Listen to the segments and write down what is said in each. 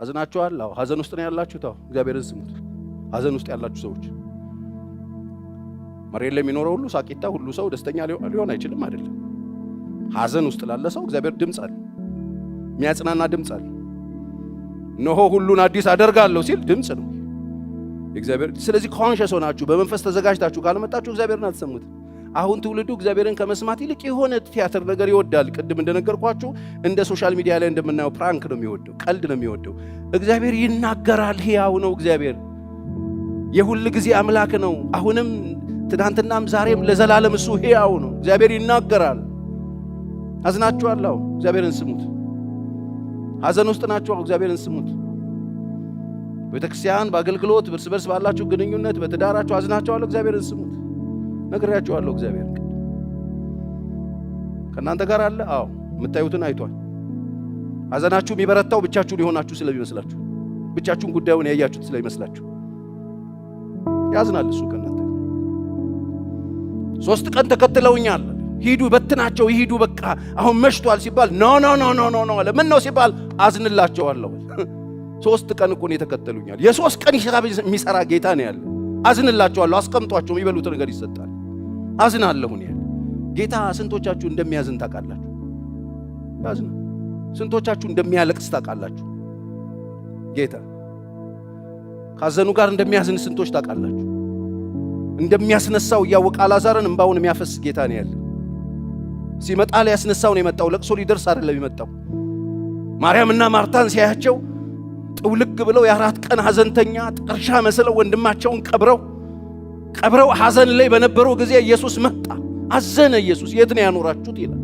አዝናችኋል? አዎ። ሐዘን ውስጥ ነው ያላችሁት? አዎ። እግዚአብሔርን ስሙት። ሐዘን ውስጥ ያላችሁ ሰዎች መሬት ላይ የሚኖረው ሁሉ ሳቂታ ሁሉ ሰው ደስተኛ ሊሆን አይችልም አይደለም። ሐዘን ውስጥ ላለ ሰው እግዚአብሔር ድምጽ አለ፣ የሚያጽናና ድምጽ አለ። እነሆ ሁሉን አዲስ አደርጋለሁ ሲል ድምጽ ነው እግዚአብሔር። ስለዚህ ኮንሺየስ ሆናችሁ በመንፈስ ተዘጋጅታችሁ ካልመጣችሁ እግዚአብሔርን አትሰሙት። አሁን ትውልዱ እግዚአብሔርን ከመስማት ይልቅ የሆነ ቲያትር ነገር ይወዳል። ቅድም እንደነገርኳችሁ እንደ ሶሻል ሚዲያ ላይ እንደምናየው ፕራንክ ነው የሚወደው፣ ቀልድ ነው የሚወደው። እግዚአብሔር ይናገራል፣ ሕያው ነው። እግዚአብሔር የሁል ጊዜ አምላክ ነው። አሁንም ትናንትናም ዛሬም ለዘላለም እሱ ሕያው ነው። እግዚአብሔር ይናገራል። አዝናችኋለሁ? እግዚአብሔርን ስሙት። ሐዘን ውስጥ ናችሁ? እግዚአብሔርን ስሙት። በቤተክርስቲያን በአገልግሎት እርስ በርስ ባላችሁ ግንኙነት በትዳራችሁ አዝናችኋለሁ? እግዚአብሔርን ስሙት። ነግሬያችኋለሁ። እግዚአብሔር ከእናንተ ጋር አለ። አዎ፣ የምታዩትን አይቷል። ሐዘናችሁ የሚበረታው ብቻችሁን የሆናችሁ ስለሚመስላችሁ፣ ብቻችሁን ጉዳዩን ያያችሁት ስለሚመስላችሁ ያዝናል እሱ ከእናንተ። 3 ቀን ተከትለውኛል፣ ሂዱ በትናቸው ይሂዱ፣ በቃ አሁን መሽቷል ሲባል ኖ ኖ ኖ ኖ ኖ ኖ አለ። ምን ነው ሲባል አዝንላቸዋለሁ። 3 ቀን እኮ ነው የተከተሉኛል። የ3 ቀን ሂሳብ የሚሰራ ጌታ ነው ያለ። አዝንላቸዋለሁ። አስቀምጧቸው፣ የሚበሉት ነገር ይሰጣል። አዝናለሁ ነው ያለ ጌታ። ስንቶቻችሁ እንደሚያዝን ታውቃላችሁ? ያዝና ስንቶቻችሁ እንደሚያለቅስ ታውቃላችሁ? ጌታ ካዘኑ ጋር እንደሚያዝን ስንቶች ታውቃላችሁ? እንደሚያስነሳው እያወቀ አልዓዛርን እንባውን የሚያፈስ ጌታ ነው ያለ። ሲመጣ ሊያስነሳው ነው የመጣው። ለቅሶ ሊደርስ አይደለም የመጣው። ማርያምና ማርታን ሲያያቸው ጥውልግ ብለው የ4 ቀን ሐዘንተኛ ጥርሻ መስለው ወንድማቸውን ቀብረው ሐዘን ላይ በነበረው ጊዜ ኢየሱስ መጣ። አዘነ ኢየሱስ። የት ነው ያኖራችሁት ይላል።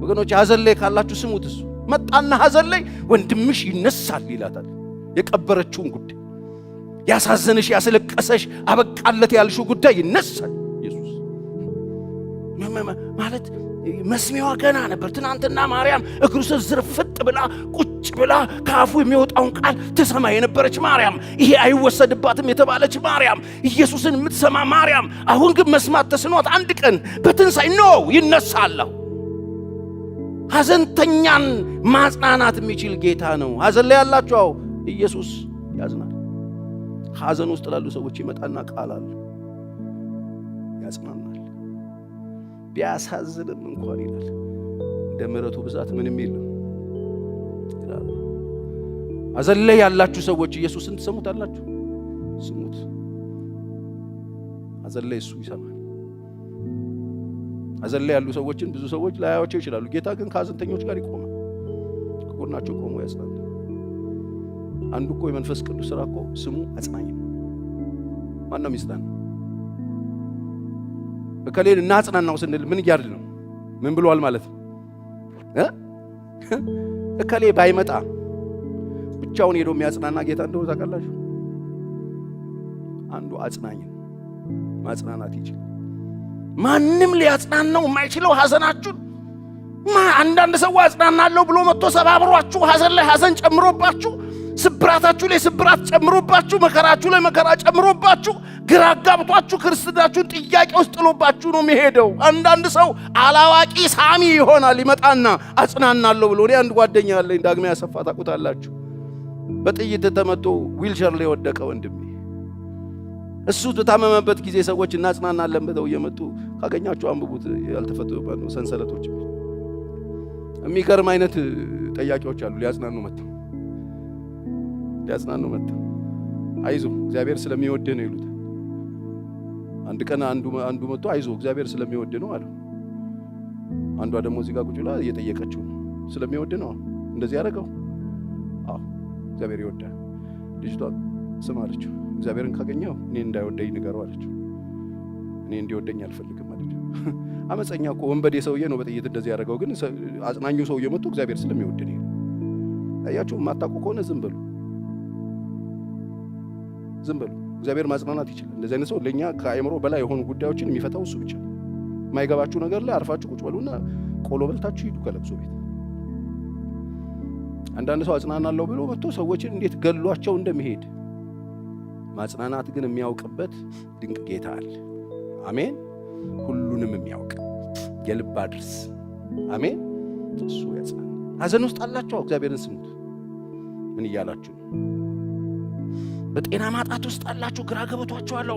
ወገኖች ሐዘን ላይ ካላችሁ ስሙት። እሱ መጣና ሐዘን ላይ ወንድምሽ ይነሳል ይላታል። የቀበረችውን ጉዳይ ያሳዘነሽ ያስለቀሰሽ አበቃለት ያልሽው ጉዳይ ይነሳል። ኢየሱስ ማለት መስሚያዋ ገና ነበር። ትናንትና ማርያም እግሩ ስር ዝርፍጥ ብላ ቁጭ ብላ ከአፉ የሚወጣውን ቃል ትሰማ የነበረች ማርያም፣ ይሄ አይወሰድባትም የተባለች ማርያም፣ ኢየሱስን የምትሰማ ማርያም፣ አሁን ግን መስማት ተስኗት አንድ ቀን በትንሣኤ ነው ይነሳለሁ። ሐዘንተኛን ማጽናናት የሚችል ጌታ ነው። ሐዘን ላይ ያላችሁ ኢየሱስ ያዝናል። ሐዘን ውስጥ ላሉ ሰዎች ይመጣና ቃል አለ፣ ያጽናናል። ቢያሳዝንም እንኳን ይላል እንደ ምሕረቱ ብዛት ምንም የለም ይላል። ሐዘን ላይ ያላችሁ ሰዎች ኢየሱስን ትሰሙታላችሁ? ስሙት። ሐዘን ላይ እሱ ይሰማል። ሐዘን ላይ ያሉ ሰዎችን ብዙ ሰዎች ላያዩአቸው ይችላሉ። ጌታ ግን ከሐዘንተኞች ጋር ይቆማል፣ ከጎናቸው ቆሞ ያጽናናል። አንዱ እኮ የመንፈስ ቅዱስ ሥራ እኮ ስሙ አጽናኝ ነው። ማነው የሚጽናና? እከሌን እናጽናናው ስንል ምን እያልን ነው? ምን ብሏል ማለት ነው? እከሌ ባይመጣ ብቻውን ሄዶ የሚያጽናና ጌታ እንደሆነ ታውቃላችሁ? አንዱ አጽናኝ ነው። ማጽናናት ይችላል። ማንም ሊያጽናናው የማይችለው ሐዘናችሁን አንዳንድ ሰው አጽናናለሁ ብሎ መጥቶ ሰባብሯችሁ ሐዘን ላይ ሐዘን ጨምሮባችሁ፣ ስብራታችሁ ላይ ስብራት ጨምሮባችሁ፣ መከራችሁ ላይ መከራ ጨምሮባችሁ፣ ግራ ጋብቷችሁ ክርስትናችሁን ጥያቄ ውስጥ ጥሎባችሁ ነው የሚሄደው። አንዳንድ ሰው አላዋቂ ሳሚ ይሆናል። ይመጣና አጽናናለሁ ብሎ። እኔ አንድ ጓደኛ አለኝ፣ ዳግማዊ አሰፋ ታውቁታላችሁ። በጥይት ተመቶ ዊልቸር ላይ ወደቀ ወንድሜ። እሱ ተታመመበት ጊዜ ሰዎች እናጽናናለን ብለው እየመጡ ካገኛችሁ አንብቡት። ያልተፈቱ ሰንሰለቶች የሚገርም አይነት ጠያቂዎች አሉ። ሊያጽናኑ መጥተው አይዞ እግዚአብሔር ስለሚወድህ ነው ይሉት። አንድ ቀን አንዱ መጥቶ አይዞ እግዚአብሔር ስለሚወድህ ነው አለው። አንዷ ደግሞ እዚህ ጋር ቁጭ ብላ እየጠየቀችው ነው። ስለሚወድህ ነው እንደዚህ ያደረገው? አዎ እግዚአብሔር ይወዳል። ልጅቷ ስም አለችው፣ እግዚአብሔርን ካገኘው እኔ እንዳይወደኝ ንገረው አለችው። እኔ እንዲወደኝ አልፈልግም አለችው። አመፀኛ እኮ ወንበዴ ሰውዬ ነው በጥይት እንደዚህ ያደረገው። ግን አጽናኙ ሰውዬ መጥቶ እግዚአብሔር ስለሚወድህ ነው። አያችሁ፣ የማታውቁ ከሆነ ዝም በሉ። እግዚአብሔር ማጽናናት ይችላል። እንደዚህ አይነት ሰው ለኛ ከአእምሮ በላይ የሆኑ ጉዳዮችን የሚፈታው እሱ ብቻ። የማይገባችሁ ነገር ላይ አርፋችሁ ቁጭ በሉና ቆሎ በልታችሁ ሂዱ ከለቅሶ ቤት። አንዳንድ ሰው አጽናናለሁ ብሎ መጥቶ ሰዎችን እንዴት ገሏቸው እንደሚሄድ ማጽናናት ግን የሚያውቅበት ድንቅ ጌታ አለ። አሜን። ሁሉንም የሚያውቅ የልብ አድርስ። አሜን። እሱ ያጽናናል። ሐዘን ውስጥ አላችሁ፣ እግዚአብሔርን ስሙት። ምን እያላችሁ? በጤና ማጣት ውስጥ አላችሁ፣ ግራ ገብቷችኋል፣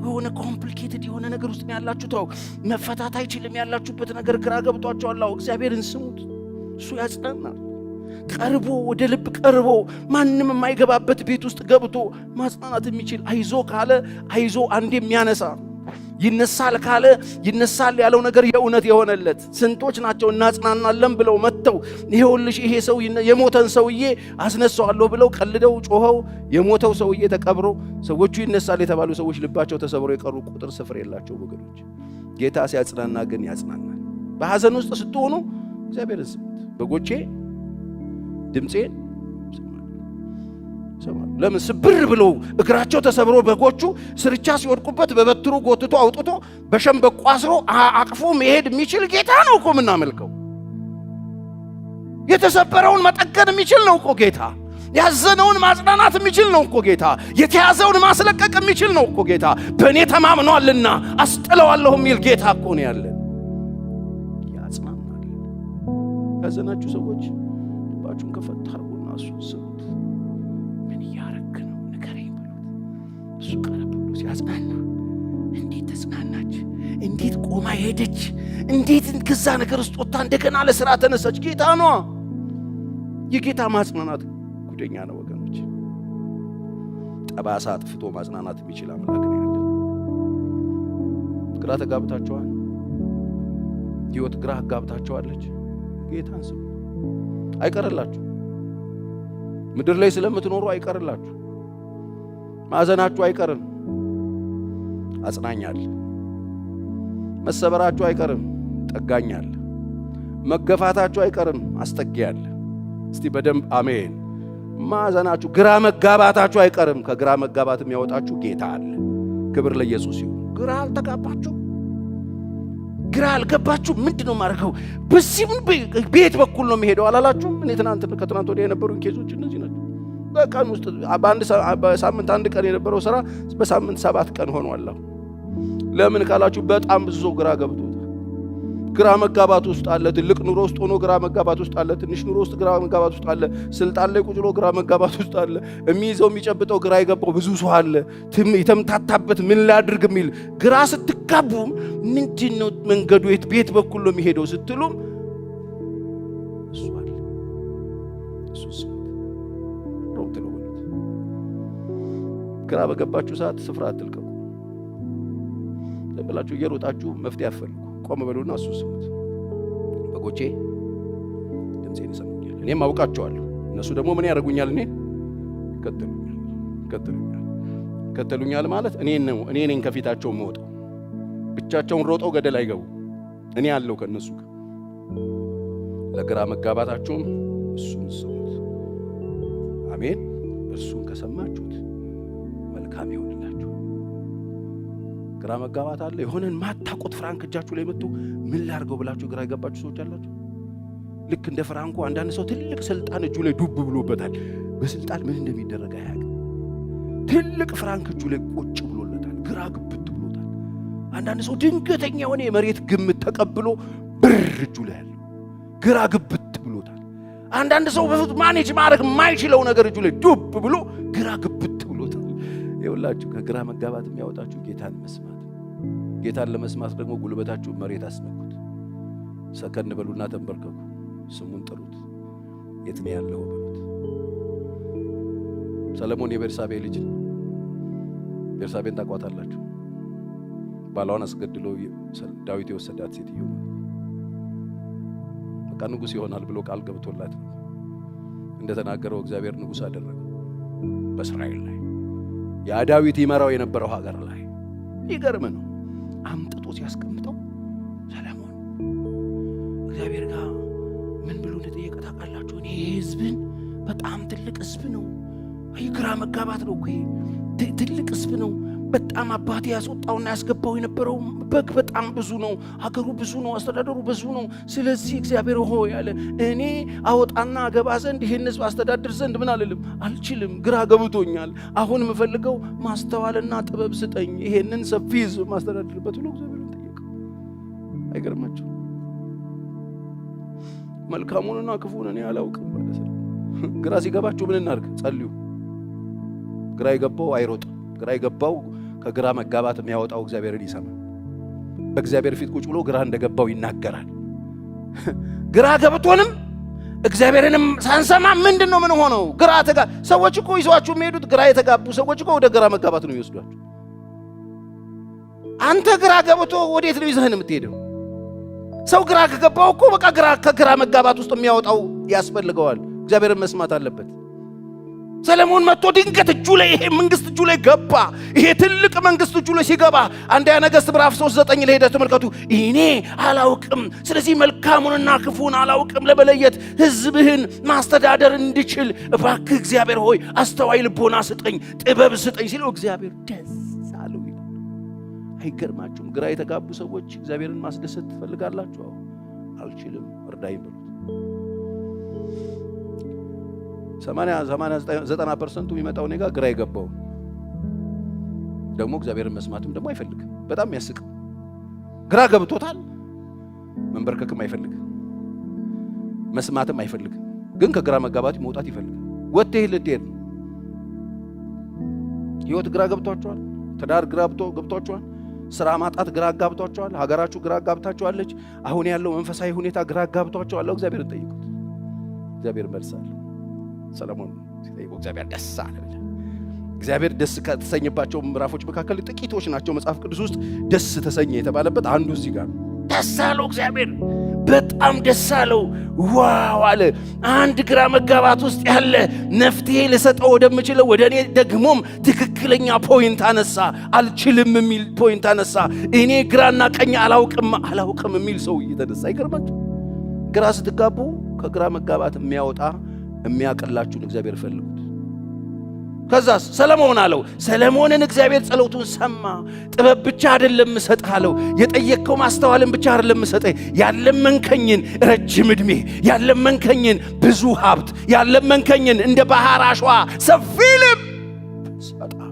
የሆነ ኮምፕሊኬትድ የሆነ ነገር ውስጥ ያላችሁ፣ ተው መፈታት አይችልም ያላችሁበት ነገር ግራ ገብቷችኋል። እግዚአብሔርን ስሙት፣ እሱ ያጽናናል። ቀርቦ ወደ ልብ ቀርቦ ማንም የማይገባበት ቤት ውስጥ ገብቶ ማጽናናት የሚችል አይዞ ካለ አይዞ አንድ የሚያነሳ ይነሳል ካለ ይነሳል ያለው ነገር የእውነት የሆነለት ስንቶች ናቸው እናጽናናለን ብለው መጥተው ይሄውልሽ ይሄ ሰው የሞተን ሰውዬ አስነሳዋለሁ ብለው ቀልደው ጮኸው የሞተው ሰውዬ ተቀብሮ ሰዎቹ ይነሳል የተባሉ ሰዎች ልባቸው ተሰብሮ የቀሩ ቁጥር ስፍር የላቸው ወገኖች። ጌታ ሲያጽናና ግን ያጽናናል። በሐዘን ውስጥ ስትሆኑ እግዚአብሔርን ስሙት። በጎቼ ድምጼን ሰማሉ። ለምን ስብር ብለው እግራቸው ተሰብሮ በጎቹ ስርቻ ሲወድቁበት በበትሩ ጎትቶ አውጥቶ በሸምበቆ አስሮ አቅፎ መሄድ የሚችል ጌታ ነው እኮ የምናመልከው። የተሰበረውን መጠገን የሚችል ነው እኮ ጌታ። ያዘነውን ማጽናናት የሚችል ነው እኮ ጌታ። የተያዘውን ማስለቀቅ የሚችል ነው እኮ ጌታ። በእኔ ተማምኗልና አስጥለዋለሁ የሚል ጌታ እኮ ነው ያለን። ያጽናናል። ያዘናችሁ ሰዎች ልባችሁን ከፈት አድርጉና እሱን ስሙት። ምን እያረክ ነው ንገረኝ በሉት። እሱ ቀረብ ብሎ ሲያጽናና እንዴት ተጽናናች፣ እንዴት ቆማ ሄደች፣ እንዴት ከዛ ነገር ውስጥ ወጥታ እንደገና ለሥራ ተነሳች። ጌታ ነው። የጌታ ማጽናናት ጉደኛ ነው ወገኖች። ጠባሳ አጥፍቶ ማጽናናት የሚችል አምላክ ነው ያለን። ግራ ተጋብታችኋል። ሕይወት ግራ አጋብታችኋለች። ጌታን ስሙ። አይቀርላችሁ። ምድር ላይ ስለምትኖሩ አይቀርላችሁ። ማዘናችሁ አይቀርም፣ አጽናኛል። መሰበራችሁ አይቀርም፣ ጠጋኛል። መገፋታችሁ አይቀርም፣ አስጠጊያል። እስቲ በደንብ አሜን። ማዘናችሁ፣ ግራ መጋባታችሁ አይቀርም። ከግራ መጋባት የሚያወጣችሁ ጌታ አለ። ክብር ለኢየሱስ ይሁን። ግራ አልተጋባችሁ፣ ግራ አልገባችሁ። ምንድነው ማረከው? በዚህ ቤት በኩል ነው የሚሄደው አላላችሁም? እኔ ከትናንት ወዲያ የነበሩ ኬዞች እነዚህ ናቸው። በቀን ውስጥ በሳምንት አንድ ቀን የነበረው ስራ በሳምንት 7 ቀን ሆኗል። ለምን ካላችሁ በጣም ብዙ ሰው ግራ ገብቶታል። ግራ መጋባት ውስጥ አለ። ትልቅ ኑሮ ውስጥ ሆኖ ግራ መጋባት ውስጥ አለ። ትንሽ ኑሮ ውስጥ ግራ መጋባት ውስጥ አለ። ስልጣን ላይ ቁጭ ብሎ ግራ መጋባት ውስጥ አለ። የሚይዘው የሚጨብጠው ግራ የገባው ብዙ ሰው አለ። የተምታታበት ምን ላድርግ የሚል ግራ ስትጋቡም ምንድነው መንገዱ ቤት በኩል ነው የሚሄደው ስትሉም እሱ አለ። እሱ ሮት ነው ማለት። ግራ በገባችሁ ሰዓት ስፍራ አትልቀቁ። ለበላችሁ እየሮጣችሁ መፍትሄ አትፈልጉ። ቆም በሉና እሱ ስሙት። በጎቼ ድምፄን ይሰሙኛል፣ እኔም አውቃቸዋለሁ። እነሱ ደግሞ ምን ያደርጉኛል? እኔን ይከተሉኛል ማለት እኔ ነኝ ከፊታቸው የምወጣው። ብቻቸውን ሮጠው ገደል አይገቡ። እኔ ያለው ከነሱ ጋር። ለግራ መጋባታችሁም እሱን ስሙት። አሜን። እርሱን ከሰማችሁት መልካም ይሆንላችሁ። ግራ መጋባት አለ። የሆነን ማታቆት ፍራንክ እጃችሁ ላይ መጥቶ ምን ላርገው ብላችሁ ግራ የገባችሁ ሰዎች አላችሁ። ልክ እንደ ፍራንኩ አንዳንድ ሰው ትልቅ ስልጣን እጁ ላይ ዱብ ብሎበታል። በስልጣን ምን እንደሚደረግ አያውቅም። ትልቅ ፍራንክ እጁ ላይ ቁጭ ብሎለታል። ግራ ግብት ብሎታል። አንዳንድ ሰው ድንገተኛ የሆነ የመሬት ግምት ተቀብሎ ብር እጁ ላይ ያለው ግራ ግብት ብሎታል። አንዳንድ ሰው በፍጹም ማኔጅ ማድረግ የማይችለው ነገር እጁ ላይ ዱብ ብሎ ግራ ግብት ብሎታል። ይኸውላችሁ ከግራ መጋባት የሚያወጣችሁ ጌታን መስማት። ጌታን ለመስማት ደግሞ ጉልበታችሁ መሬት አስነኩት። ሰከን በሉና ተንበርከኩ። ስሙን ጥሩት። የት ነው ያለው በሉት። ሰለሞን የቤርሳቤ ልጅ፣ ቤርሳቤን ታቋታላችሁ። ባሏን አስገድሎ ዳዊት የወሰዳት ሴትዮ በቃ ንጉሥ ይሆናል ብሎ ቃል ገብቶላት እንደተናገረው እግዚአብሔር ንጉሥ አደረገው በእስራኤል ላይ። ያ ዳዊት ይመራው የነበረው ሀገር ላይ ይገርም ነው። አምጥቶ ሲያስቀምጠው ሰለሞን እግዚአብሔር ጋር ምን ብሎ እንደጠየቀ ታውቃላችሁ? እኔ ሕዝብን በጣም ትልቅ ሕዝብ ነው። ግራ መጋባት ነው እኮ ትልቅ ሕዝብ ነው። በጣም አባቴ ያስወጣውና ያስገባው የነበረው በግ በጣም ብዙ ነው። ሀገሩ ብዙ ነው። አስተዳደሩ ብዙ ነው። ስለዚህ እግዚአብሔር ሆይ ያለ እኔ አወጣና አገባ ዘንድ ይህን ሕዝብ አስተዳድር ዘንድ ምን አልልም አልችልም። ግራ ገብቶኛል። አሁን የምፈልገው ማስተዋልና ጥበብ ስጠኝ፣ ይሄንን ሰፊ ሕዝብ ማስተዳድርበት ብሎ እግዚአብሔርን ጠየቀው። አይገርማችሁ? መልካሙንና ክፉን እኔ አላውቅም ማለት ነው። ግራ ሲገባችሁ ምን እናርግ? ጸልዩ። ግራ ይገባው አይሮጥ። ግራ ይገባው ከግራ መጋባት የሚያወጣው እግዚአብሔርን ይሰማል። በእግዚአብሔር ፊት ቁጭ ብሎ ግራ እንደገባው ይናገራል። ግራ ገብቶንም እግዚአብሔርንም ሳንሰማ ምንድነው ምን ሆነው? ግራ ሰዎች እኮ ይዟችሁ የሚሄዱት ግራ የተጋቡ ሰዎች እኮ ወደ ግራ መጋባት ነው ይወስዷችሁ። አንተ ግራ ገብቶ ወዴት ነው ይዘህን የምትሄደው? ሰው ግራ ከገባው እኮ በቃ ከግራ መጋባት ውስጥ የሚያወጣው ያስፈልገዋል። እግዚአብሔርን መስማት አለበት። ሰለሞን መጥቶ ድንገት እጁ ላይ ይሄ መንግስት እጁ ላይ ገባ። ይሄ ትልቅ መንግስት እጁ ላይ ሲገባ አንደኛ ነገሥት ምዕራፍ 3:9 ላይ ሄዳችሁ ተመልከቱ። እኔ አላውቅም፣ ስለዚህ መልካሙንና ክፉን አላውቅም፣ ለመለየት ሕዝብህን ማስተዳደር እንድችል እባክህ እግዚአብሔር ሆይ አስተዋይ ልቦና ስጠኝ፣ ጥበብ ስጠኝ ሲለው እግዚአብሔር ደስ አለው ይላል። አይገርማችሁም? ግራ የተጋቡ ሰዎች እግዚአብሔርን ማስደሰት ትፈልጋላችሁ? አልችልም እርዳኝ ብሎ 80-90% የሚመጣው እኔ ጋር ግራ ይገባው ደግሞ እግዚአብሔርን መስማትም ደግሞ አይፈልግም። በጣም ያስቅ። ግራ ገብቶታል፣ መንበርከክም አይፈልግም፣ መስማትም አይፈልግም። ግን ከግራ መጋባት መውጣት ይፈልጋል። ወጥተህ ልትሄድ ነው። ህይወት ግራ ገብቷቸዋል። ትዳር ግራ ገብቷቸዋል። ስራ ማጣት ግራ ጋብቷቸዋል። ሀገራችሁ ግራ ጋብታቸዋለች። አሁን ያለው መንፈሳዊ ሁኔታ ግራ ጋብቷቸዋል። እግዚአብሔርን ጠይቁት። እግዚአብሔር መልሳል። ሰለሞን ሲጠይቀው እግዚአብሔር ደስ አለ። እግዚአብሔር ደስ ከተሰኘባቸው ምዕራፎች መካከል ጥቂቶች ናቸው መጽሐፍ ቅዱስ ውስጥ ደስ ተሰኘ የተባለበት አንዱ እዚህ ጋር ደስ አለው። እግዚአብሔር በጣም ደስ አለው። ዋው አለ። አንድ ግራ መጋባት ውስጥ ያለ መፍትሄ ልሰጠው ወደምችለው ወደ እኔ ደግሞም ትክክለኛ ፖይንት አነሳ። አልችልም የሚል ፖይንት አነሳ። እኔ ግራና ቀኝ አላውቅም የሚል ሰው እየተነሳ አይገርማችሁ? ግራ ስትጋቡ ከግራ መጋባት የሚያወጣ የሚያቀላችሁን እግዚአብሔር ፈልጉት። ከዛስ ሰለሞን አለው። ሰለሞንን እግዚአብሔር ጸሎቱን ሰማ። ጥበብ ብቻ አይደለም እሰጥሃለሁ፣ የጠየቅከው ማስተዋልን ብቻ አይደለም እሰጥህ፣ ያለመንከኝን ረጅም ዕድሜ፣ ያለመንከኝን ብዙ ሀብት፣ ያለመንከኝን እንደ ባህር አሸዋ ሰፊ ልብ እሰጥሃለሁ።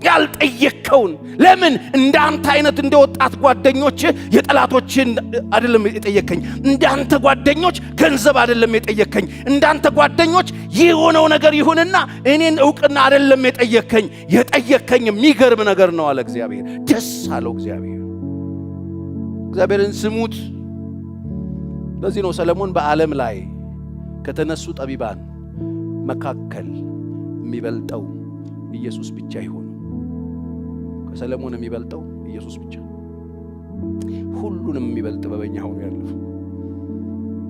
ያልጠየቅከውን ለምን እንዳንተ አይነት እንደ ወጣት ጓደኞች የጠላቶችን አይደለም የጠየከኝ። እንዳንተ ጓደኞች ገንዘብ አይደለም የጠየከኝ። እንዳንተ ጓደኞች የሆነው ነገር ይሁንና እኔን ዕውቅና አይደለም የጠየከኝ። የጠየከኝ የሚገርም ነገር ነው አለ እግዚአብሔር። ደስ አለው እግዚአብሔር። እግዚአብሔርን ስሙት። ለዚህ ነው ሰለሞን በዓለም ላይ ከተነሱ ጠቢባን መካከል የሚበልጠው ኢየሱስ ብቻ ይሆን። ከሰለሞን የሚበልጠው ኢየሱስ ብቻ። ሁሉንም የሚበልጥ በበኛ ሆኖ ያለፈው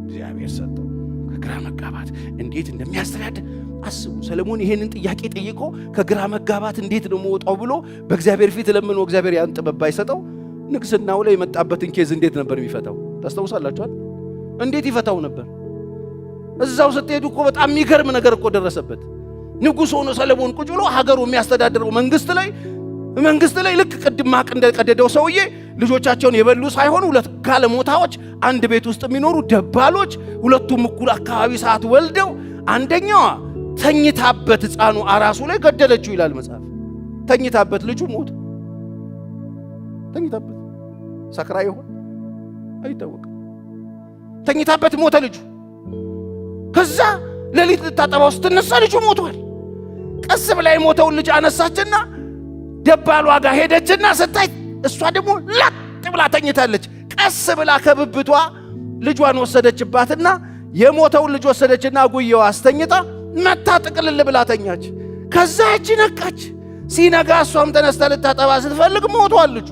እግዚአብሔር ሰጠው። ከግራ መጋባት እንዴት እንደሚያስተዳድር አስቡ። ሰለሞን ይሄንን ጥያቄ ጠይቆ ከግራ መጋባት እንዴት ነው መውጣው ብሎ በእግዚአብሔር ፊት ለምኖ እግዚአብሔር ያን ጥበብ ባይሰጠው ንግስናው ላይ የመጣበትን ኬዝ እንዴት ነበር የሚፈታው? ታስታውሳላችሁ? እንዴት ይፈታው ነበር? እዛው ስትሄዱ እኮ በጣም የሚገርም ነገር እኮ ደረሰበት። ንጉሥ ሆኖ ሰለሞን ቁጭ ብሎ ሀገሩ የሚያስተዳድረው መንግስት ላይ ልክ ቅድም ማቅ እንደቀደደው ሰውዬ ልጆቻቸውን የበሉ ሳይሆን ሁለት ጋለሞታዎች አንድ ቤት ውስጥ የሚኖሩ ደባሎች ሁለቱም እኩል አካባቢ ሰዓት ወልደው አንደኛዋ ተኝታበት ሕፃኑ አራሱ ላይ ገደለችው ይላል መጽሐፍ። ተኝታበት ልጁ ሞተ። ተኝታበት ሰክራ ይሆን አይታወቅም። ተኝታበት ሞተ ልጁ። ከዛ ሌሊት ልታጠባው ስትነሳ ልጁ ሞቷል። ቀስ ብላ የሞተውን ልጅ አነሳችና ደባሏ ጋር ሄደችና ስታይ እሷ ደግሞ ላጥ ብላ ተኝታለች። ቀስ ብላ ከብብቷ ልጇን ወሰደችባትና የሞተውን ልጅ ወሰደችና ጉየዋ አስተኝታ መታ ጥቅልል ብላ ተኛች። ከዛ እጅ ነቃች። ሲነጋ እሷም ተነስታ ልታጠባ ስትፈልግ ሞቷል ልጁ።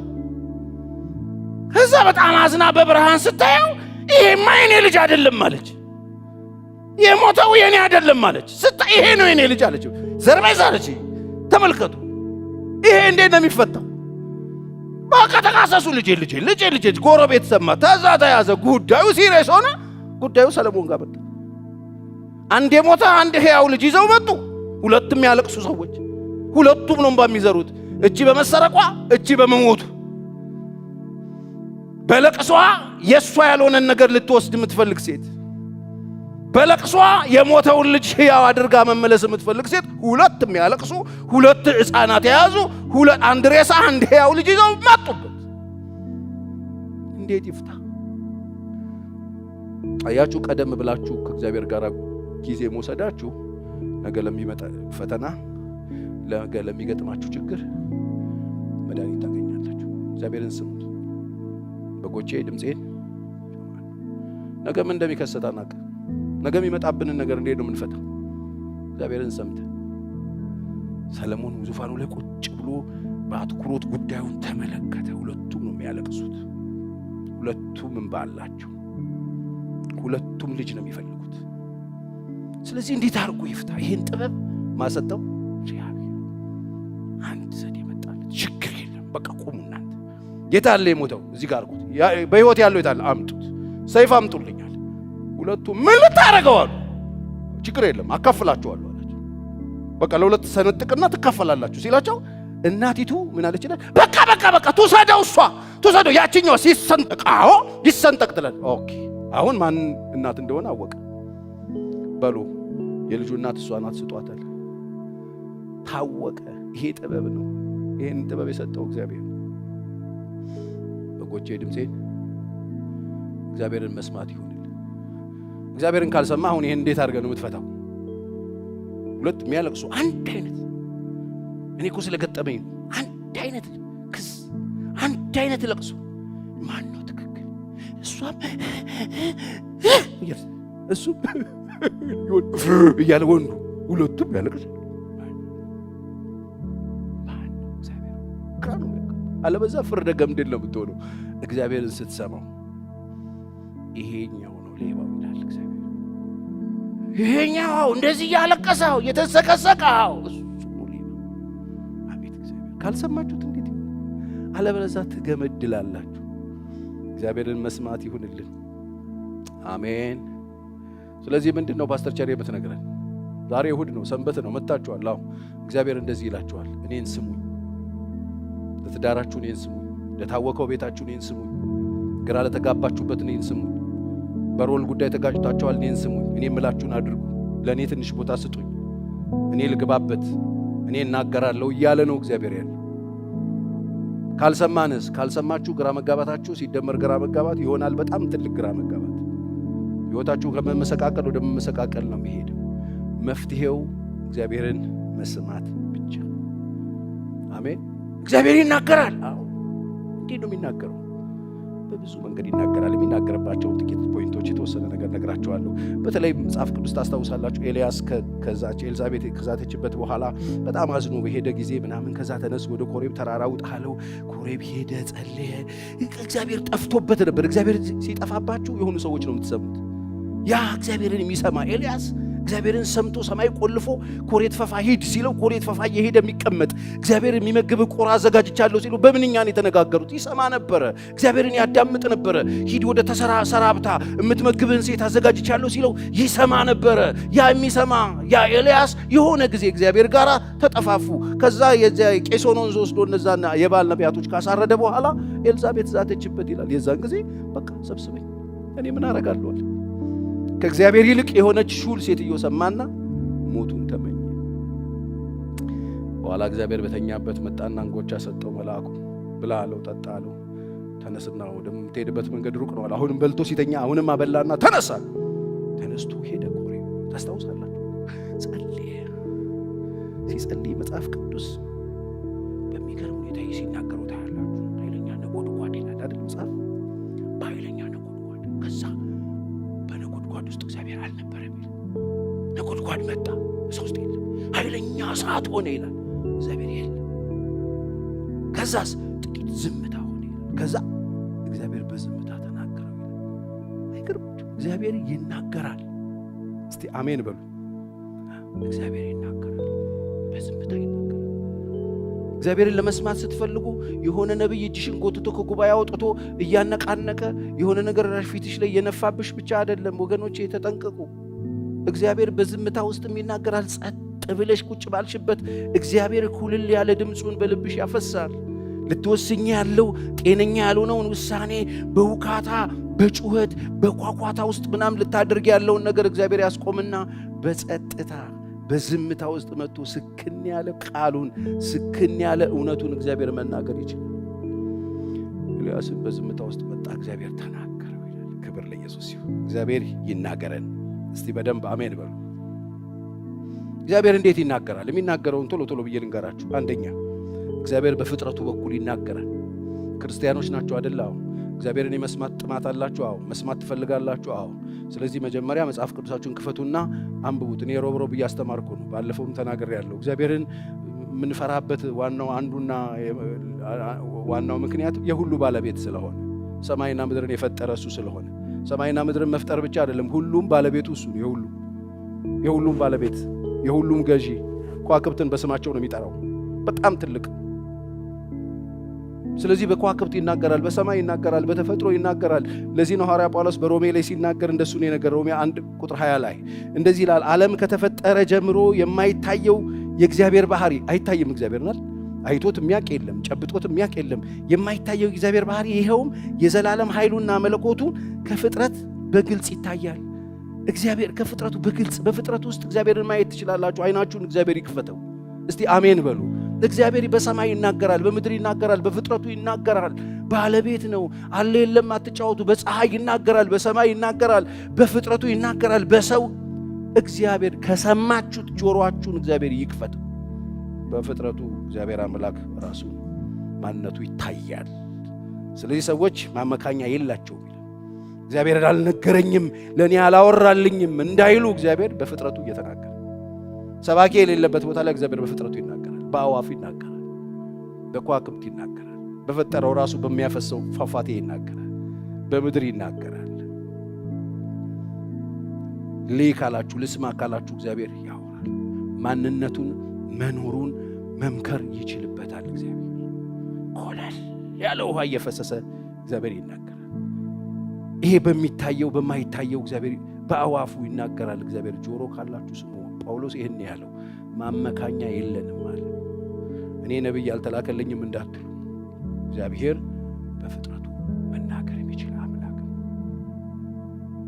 ከዛ በጣም አዝና በብርሃን ስታየው ይሄማ የኔ ልጅ አይደለም አለች። የሞተው የኔ አይደለም አለች። ስታይ ይሄ ነው የኔ ልጅ አለች። ዘርበዛ አለች። ተመልከቱ ይሄ እንዴት ነው የሚፈታው? በቃ ተካሰሱ። ልጅ ጎረቤት ሰማ። ተዛ ተያዘ። ጉዳዩ ሲሪየስ ሆነ። ጉዳዩ ሰለሞን ጋር መጣ። አንድ የሞተ አንድ ሕያው ልጅ ይዘው መጡ። ሁለቱም ያለቅሱ ሰዎች፣ ሁለቱም ነው በሚዘሩት፣ እቺ በመሰረቋ እቺ በመሞቱ። በለቅሷ የሷ ያልሆነን ነገር ልትወስድ የምትፈልግ ሴት፣ በለቅሷ የሞተውን ልጅ ሕያው አድርጋ መመለስ የምትፈልግ ሴት፣ ሁለቱም ያለቅሱ። ሁለት ሕፃናት የያዙ አንድ ሬሳ አንድ ሕያው ልጅ ይዘው መጡበት። እንዴት ይፍታ? አያችሁ፣ ቀደም ብላችሁ ከእግዚአብሔር ጋር ጊዜ መውሰዳችሁ ነገ ለሚመጣ ፈተና ነገ ለሚገጥማችሁ ችግር መድኃኒት ታገኛላችሁ። እግዚአብሔርን ስሙት። በጎቼ ድምፄን ነገ ምን እንደሚከሰት አናውቅም። ነገ የሚመጣብንን ነገር እንዴት ነው የምንፈታው? እግዚአብሔርን ሰምተን። ሰለሞን ዙፋኑ ላይ ቁጭ ብሎ በአትኩሮት ጉዳዩን ተመለከተ። ሁለቱም ነው የሚያለቅሱት። ሁለቱም እንባ አላቸው። ሁለቱም ልጅ ነው የሚፈልጉት። ስለዚህ እንዴት አድርጎ ይፍታ? ይሄን ጥበብ ማሰጠው አንድ ዘዴ መጣለት። ችግር የለም በቃ ቁሙ እናንተ። የታለ የሞተው? እዚህ ጋር አርጉት። በህይወት ያለው የታለ? አምጡት። ሰይፍ አምጡልኛል። ሁለቱም ምን ልታረገው አሉ። ችግር የለም አካፍላችኋለሁ አላቸው። በቃ ለሁለት ሰነጥቅና ትካፈላላችሁ ሲላቸው እናቲቱ ምን አለች? በቃ ትውሰደው፣ እሷ ትውሰደው። ያቺኛው ሲሰንጠቅ ይሰንጠቅ ትላል። ኦኬ አሁን ማን እናት እንደሆነ አወቀ። በሉ የልጁ እናት እሷ ናት፣ ስጧታል። ታወቀ። ይሄ ጥበብ ነው። ይሄን ጥበብ የሰጠው እግዚአብሔር። በጎቼ ድምፄን እግዚአብሔርን መስማት ይሁንልን። እግዚአብሔርን ካልሰማ አሁን ይሄን እንዴት አድርገህ ነው የምትፈታው? ሁለት የሚያለቅሱ አንድ አይነት እኔ እኮ ስለገጠመኝ አንድ አይነት ክስ፣ አንድ አይነት ለቅሶ። ማን ነው ትክክል? እሷም እሱ እያለ ወንዱ ሁለቱም ያለቅሱ። አለበዛ ፍርደ ገምድል ነው የምትሆነው። እግዚአብሔርን ስትሰማው ይሄኛው ነው ሌባው ይላል እግዚአብሔር። ይሄኛው እንደዚህ ያለቀሰው የተሰቀሰቀው እሱ ነው ሌባ። አቤት እግዚአብሔር! ካልሰማችሁት እንዴት ይሆን? አለበለዛ ትገመድላላችሁ። እግዚአብሔርን መስማት ይሁንልን። አሜን። ስለዚህ ምንድነው ፓስተር ቸሬ የምትነግረን? ዛሬ እሁድ ነው፣ ሰንበት ነው። መጣችኋል። አዎ እግዚአብሔር እንደዚህ ይላችኋል፣ እኔን ስሙኝ። ለትዳራችሁ እኔን ስሙኝ። ለታወቀው ቤታችሁ እኔን ስሙኝ። ግራ ለተጋባችሁበት እኔን ስሙኝ። በሮል ጉዳይ ተጋጭታችኋል፣ እኔን ስሙኝ። እኔ የምላችሁን አድርጉ። ለእኔ ትንሽ ቦታ ስጡኝ፣ እኔ ልግባበት፣ እኔ እናገራለሁ እያለ ነው እግዚአብሔር ያለ። ካልሰማንስ? ካልሰማችሁ ግራ መጋባታችሁ ሲደመር ግራ መጋባት ይሆናል። በጣም ትልቅ ግራ መጋባት። ሕይወታችሁ ከመመሰቃቀል ወደ መመሰቃቀል ነው የሚሄደው። መፍትሄው እግዚአብሔርን መስማት ብቻ። አሜን። እግዚአብሔር ይናገራል። አዎ እንዴት ነው የሚናገረው? በብዙ መንገድ ይናገራል። የሚናገርባቸው ጥቂት ፖይንቶች የተወሰነ ነገር ነግራቸዋለሁ። በተለይ መጽሐፍ ቅዱስ ታስታውሳላችሁ። ኤልያስ ከዛች ኤልዛቤት ከዛተችበት በኋላ በጣም አዝኖ በሄደ ጊዜ ምናምን ከዛ ተነስ ወደ ኮሬብ ተራራ ውጣ አለው። ኮሬብ ሄደ፣ ጸለየ። እግዚአብሔር ጠፍቶበት ነበር። እግዚአብሔር ሲጠፋባችሁ የሆኑ ሰዎች ነው የምትሰሙት። ያ እግዚአብሔርን የሚሰማ ኤልያስ እግዚአብሔርን ሰምቶ ሰማይ ቆልፎ ኮሬት ፈፋ ሂድ ሲለው ኮሬት ፈፋ እየሄደ የሚቀመጥ እግዚአብሔር የሚመግብ ቆራ አዘጋጅቻለሁ ሲለው በምንኛን የተነጋገሩት ይሰማ ነበረ። እግዚአብሔርን ያዳምጥ ነበረ። ሂድ ወደ ሰራብታ የምትመግብህን ሴት አዘጋጅቻለሁ ሲለው ይሰማ ነበረ። ያ የሚሰማ ያ ኤልያስ የሆነ ጊዜ እግዚአብሔር ጋር ተጠፋፉ። ከዛ የቄሶን ወንዝ ወስዶ እነዛና የባል ነቢያቶች ካሳረደ በኋላ ኤልዛቤት ዛተችበት ይላል። የዛን ጊዜ በቃ ሰብስበኝ እኔ ምን አረጋለሁ? ከእግዚአብሔር ይልቅ የሆነች ሹል ሴትዮ ሰማና ሞቱን ተመኘ። በኋላ እግዚአብሔር በተኛበት መጣና እንጎቻ ሰጠው። መልአኩ ብላ አለው፣ ጠጣ አለው። ተነስና ወደምትሄድበት መንገድ ሩቅ ነው። አሁንም በልቶ ሲተኛ አሁንም አበላና ተነሳ። ተነስቶ ሄደ። ኮሬ ታስታውሳላችሁ። ጸልየ ሲጸልይ መጽሐፍ ቅዱስ በሚገርም ሁኔታ ሲናገረው ታያላችሁ። ኃይለኛ ነጎድጓድ ይላል አይደል መጽሐፍ? በኃይለኛ ነጎድጓድ ከዛ ውስጥ እግዚአብሔር አልነበረም ይላል። ነጎድጓድ መጣ፣ ሰው ውስጥ የለም። ኃይለኛ እሳት ሆነ ይላል፣ እግዚአብሔር የለም። ከዛስ ጥቂት ዝምታ ሆነ ይላል። ከዛ እግዚአብሔር በዝምታ ተናገረው ይላል። አይገርምም? እግዚአብሔር ይናገራል። እስቲ አሜን በሉ። እግዚአብሔር ይናገራል፣ በዝምታ ይናገራል። እግዚአብሔርን ለመስማት ስትፈልጉ የሆነ ነብይ እጅሽን ጎትቶ ከጉባኤ አውጥቶ እያነቃነቀ የሆነ ነገር ፊትሽ ላይ የነፋብሽ ብቻ አይደለም ወገኖቼ፣ ተጠንቀቁ። እግዚአብሔር በዝምታ ውስጥ ይናገራል። ጸጥ ብለሽ ቁጭ ባልሽበት እግዚአብሔር ኩልል ያለ ድምፁን በልብሽ ያፈሳል። ልትወስኝ ያለው ጤነኛ ያልሆነውን ውሳኔ በውካታ በጩኸት በኳኳታ ውስጥ ምናምን ልታደርግ ያለውን ነገር እግዚአብሔር ያስቆምና በጸጥታ በዝምታ ውስጥ መጥቶ ስክን ያለ ቃሉን ስክን ያለ እውነቱን እግዚአብሔር መናገር ይችላል። ኤልያስም በዝምታ ውስጥ መጣ፣ እግዚአብሔር ተናገረው ይላል። ክብር ለኢየሱስ ይሁን። እግዚአብሔር ይናገረን። እስቲ በደንብ አሜን በሉ። እግዚአብሔር እንዴት ይናገራል? የሚናገረውን ቶሎ ቶሎ ብዬ ልንገራችሁ። አንደኛ እግዚአብሔር በፍጥረቱ በኩል ይናገራል። ክርስቲያኖች ናቸው አይደል? አዎ። እግዚአብሔርን የመስማት ጥማት አላችሁ? አዎ። መስማት ትፈልጋላችሁ? አዎ። ስለዚህ መጀመሪያ መጽሐፍ ቅዱሳችሁን ክፈቱና አንብቡት። እኔ ሮብ እያስተማርኩ ነው፣ ባለፈውም ተናግሬያለሁ። እግዚአብሔርን የምንፈራበት አንዱና ዋናው ምክንያት የሁሉ ባለቤት ስለሆነ፣ ሰማይና ምድርን የፈጠረ እሱ ስለሆነ። ሰማይና ምድርን መፍጠር ብቻ አይደለም፣ ሁሉም ባለቤቱ እሱ ነው። የሁሉም ባለቤት፣ የሁሉም ገዢ። ከዋክብትን በስማቸው ነው የሚጠራው። በጣም ትልቅ። ስለዚህ በከዋክብት ይናገራል፣ በሰማይ ይናገራል፣ በተፈጥሮ ይናገራል። ለዚህ ነው ሐዋርያ ጳውሎስ በሮሜ ላይ ሲናገር እንደሱ ነው የነገረው። ሮሜ 1:20 ላይ እንደዚህ ይላል፣ ዓለም ከተፈጠረ ጀምሮ የማይታየው የእግዚአብሔር ባህሪ አይታይም። እግዚአብሔር ናል አይቶት የሚያውቅ የለም፣ ጨብጦት የሚያውቅ የለም። የማይታየው የእግዚአብሔር ባህሪ ይኸውም የዘላለም ኃይሉና መለኮቱ ከፍጥረት በግልጽ ይታያል። እግዚአብሔር ከፍጥረቱ በግልጽ፣ በፍጥረት ውስጥ እግዚአብሔርን ማየት ትችላላችሁ። አይናችሁን እግዚአብሔር ይክፈተው። እስቲ አሜን በሉ። እግዚአብሔር በሰማይ ይናገራል፣ በምድር ይናገራል፣ በፍጥረቱ ይናገራል። ባለቤት ነው። አለ የለም አትጫወቱ። በፀሐይ ይናገራል፣ በሰማይ ይናገራል፣ በፍጥረቱ ይናገራል። በሰው እግዚአብሔር ከሰማችሁት ጆሮአችሁን እግዚአብሔር ይክፈተው። በፍጥረቱ እግዚአብሔር አምላክ ራሱ ማንነቱ ይታያል። ስለዚህ ሰዎች ማመካኛ የላቸውም። እግዚአብሔር አልነገረኝም፣ ለእኔ አላወራልኝም እንዳይሉ እግዚአብሔር በፍጥረቱ እየተናገረ፣ ሰባኪ የሌለበት ቦታ ላይ እግዚአብሔር በፍጥረቱ ይናገራል። በአዋፍ ይናገራል፣ በከዋክብት ይናገራል፣ በፈጠረው ራሱ በሚያፈሰው ፏፏቴ ይናገራል፣ በምድር ይናገራል። ልይ ካላችሁ፣ ልስማ ካላችሁ እግዚአብሔር ያወራል። ማንነቱን መኖሩን መምከር ይችልበታል። እግዚአብሔር ኮለል ያለ ውሃ እየፈሰሰ እግዚአብሔር ይናገራል። ይሄ በሚታየው በማይታየው እግዚአብሔር በአዋፉ ይናገራል። እግዚአብሔር ጆሮ ካላችሁ ስሙ። ጳውሎስ ይህን ያለው ማመካኛ የለንም ማለት እኔ ነብይ አልተላከልኝም እንዳትሉ፣ እግዚአብሔር በፍጥረቱ መናገር የሚችል አምላክ ነው።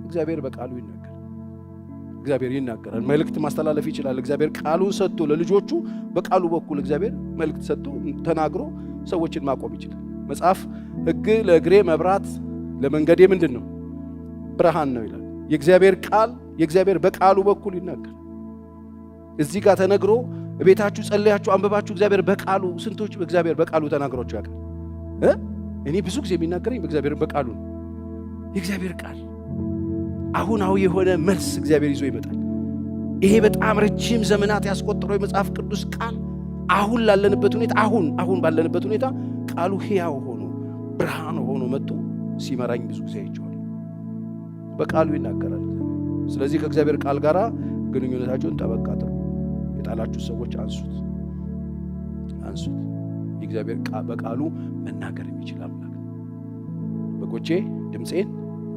እግዚአብሔር በቃሉ ይናገራል። እግዚአብሔር ይናገራል። መልእክት ማስተላለፍ ይችላል። እግዚአብሔር ቃሉን ሰጥቶ ለልጆቹ በቃሉ በኩል እግዚአብሔር መልእክት ሰጥቶ ተናግሮ ሰዎችን ማቆም ይችላል። መጽሐፍ ሕግ ለእግሬ መብራት ለመንገዴ ምንድን ነው? ብርሃን ነው ይላል። የእግዚአብሔር ቃል የእግዚአብሔር በቃሉ በኩል ይናገራል። እዚህ ጋር ተነግሮ ቤታችሁ ጸልያችሁ አንብባችሁ እግዚአብሔር በቃሉ ስንቶች እግዚአብሔር በቃሉ ተናግሯችሁ ያውቃል? እኔ ብዙ ጊዜ የሚናገረኝ በእግዚአብሔር በቃሉ ነው። የእግዚአብሔር ቃል አሁናዊ የሆነ መልስ እግዚአብሔር ይዞ ይመጣል። ይሄ በጣም ረጅም ዘመናት ያስቆጠረው የመጽሐፍ ቅዱስ ቃል አሁን ላለንበት ሁኔታ አሁን ባለንበት ሁኔታ ቃሉ ሕያው ሆኖ ብርሃን ሆኖ መጥቶ ሲመራኝ ብዙ ጊዜ አይቼዋለሁ። በቃሉ ይናገራል። ስለዚህ ከእግዚአብሔር ቃል ጋር ግንኙነታችሁን ጠበቅ አድርጉ። የጣላችሁ ሰዎች አንሱት። የእግዚአብሔር በቃሉ መናገር የሚችል አምላክ ነው። በጎቼ ድምፄን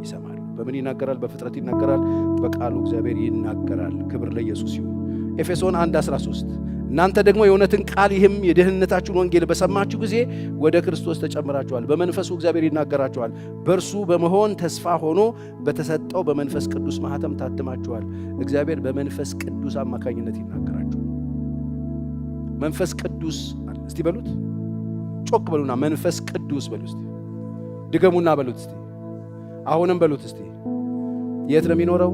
ይሰማሉ። በምን ይናገራል? በፍጥረት ይናገራል። በቃሉ እግዚአብሔር ይናገራል። ክብር ለኢየሱስ ይሁን። ኤፌሶን 1:13 እናንተ ደግሞ የእውነትን ቃል ይህም የደህንነታችሁን ወንጌል በሰማችሁ ጊዜ ወደ ክርስቶስ ተጨምራችኋል። በመንፈሱ እግዚአብሔር ይናገራችኋል። በእርሱ በመሆን ተስፋ ሆኖ በተሰጠው በመንፈስ ቅዱስ ማኅተም ታትማችኋል። እግዚአብሔር በመንፈስ ቅዱስ አማካኝነት ይናገራችኋል። መንፈስ ቅዱስ አለ። እስቲ በሉት፣ ጮክ በሉና መንፈስ ቅዱስ በሉ። እስቲ ድገሙና በሉት። እስቲ አሁንም በሉት። እስቲ የት ነው የሚኖረው?